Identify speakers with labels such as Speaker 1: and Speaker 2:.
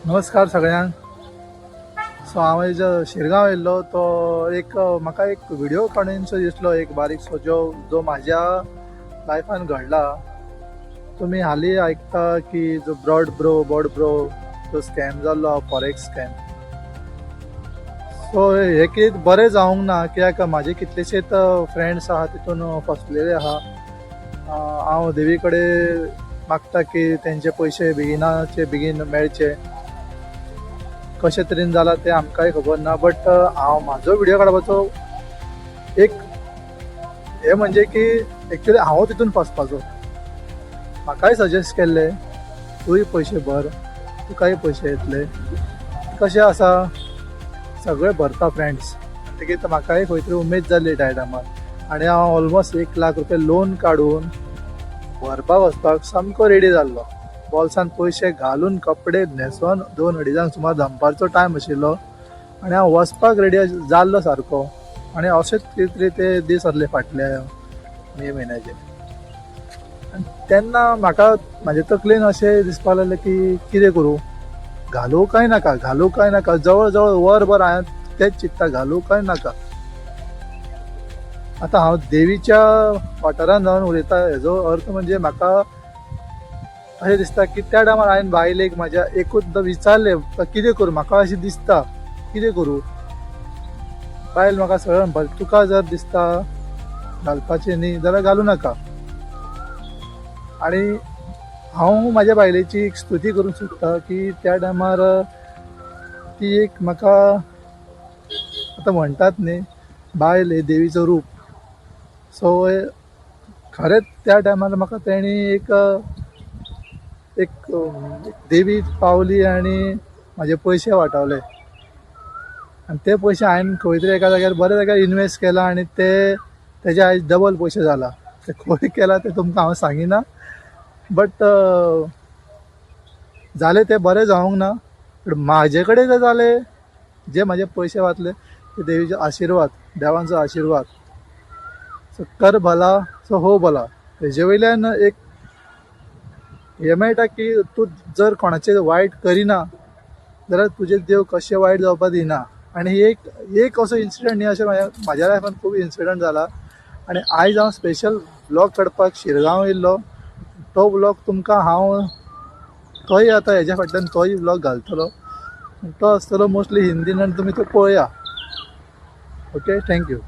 Speaker 1: नमस्कार सगळ्यांक. सो हांव शिरगांव येयल्लो तो म्हाका एक व्हिडिओ काडूनसो दिसलो, एक बारीकसो जो म्हाज्या लायफान घडला. तुमी हालीं आयकता की जो बोर्ड ब्रो जो स्कॅम जाल्लो, फॉरेक्स स्कॅम. सो हे कितें बरें जावंक ना, कित्याक म्हाजे कितलेशेच फ्रेंड्स आहा तितून फसलेले आहा. हांव देवी कडेन मागता की तेंचे पयशे बेगिनाचे बेगीन मेळचे. कशे तरेन जाला ते आमकांय खबर ना, बट हांव म्हाजो व्हिडिओ काडपाचो एक हे म्हणजे की एक्चुअली हांव तितून फसपाचो. म्हाकाय सजेस्ट केल्ले तूंय पयशे भर, तुकाय पयशे येतले. कशें आसा, सगळे भरता फ्रेंड्स. म्हणटकीर म्हाकाय खंय तरी उमेद जाली त्या टायमार, आनी हांव ऑलमोस्ट 1,00,000 रुपया लोन काडून भरपाक वचपाक सामको रेडी जाल्लो. बॉल्सान पयशे घालून, कपडे न्हेसोन 2-2:30 सुमार दनपारचो टायम आशिल्लो आनी हांव वचपाक रेडी जाल्लो सारको. आनी अशेंच कितें तरी ते दीस आसले फाटल्या मे म्हयन्याचे. तेन्ना म्हाका म्हाजे तकलेन अशें दिसपाक लागलें की कितें करूं, घालूं काय नाका. जवळ जवळ वरभर हांवें तेच चिंत्ता, घालूं काय नाका. आतां हांव देवीच्या वाठारान जावन उलयता, हेजो अर्थ म्हणजे म्हाका अशें दिसता की त्या टायमार हांवें बायलेक म्हाज्या एकूच विचारलें कितें करूं. म्हाका अशें दिसता कितें करूं. बायल म्हाका सरळ म्हणपाक, तुका जर दिसता घालपाचें न्ही जाल्यार घालूं नाका. आनी हांव म्हाज्या बायलेची एक स्तुती करूंक सोदता की त्या टायमार ती एक म्हाका, आतां म्हणटात न्ही, बायल हे देवीचो रूप. सो खरेंच त्या टायमार म्हाका तेणी एक देवी पावली आनी म्हाजे पयशे वाटावले. आनी ते पयशे हांवें खंय तरी एका जाग्यार बऱ्या जाग्यार इनवेस्ट केला आनी तेजे आयज डबल पयशे जाला. ते खंय केला ते तुमकां हांव सांगिना, बट जाले ते बरें जावंक ना. बट म्हाजे कडेन जे जाले, जे म्हाजे पयशे वाचले, ते देवीचे आशिर्वाद, देवांचो आशिर्वाद. सो कर भला सो हो भला. हेजे वयल्यान एक हे मेळटा की तूं जर कोणाचें वायट करिना जाल्यार तुजें देव कशें वायट जावपाक दिना. आनी एक असो इन्सिडंट न्ही, अशें म्हाज्या लायफान खूब इन्सिडंट जाला. आनी आयज हांव स्पेशल ब्लॉग काडपाक शिरगांव येयल्लो. तो ब्लॉग तुमकां हांव तोय आतां हेज्या फाटल्यान तोय ब्लॉग घालतलो. तो आसतलो मोस्टली हिंदीन आनी तुमी तो पळया. Okay, thank you.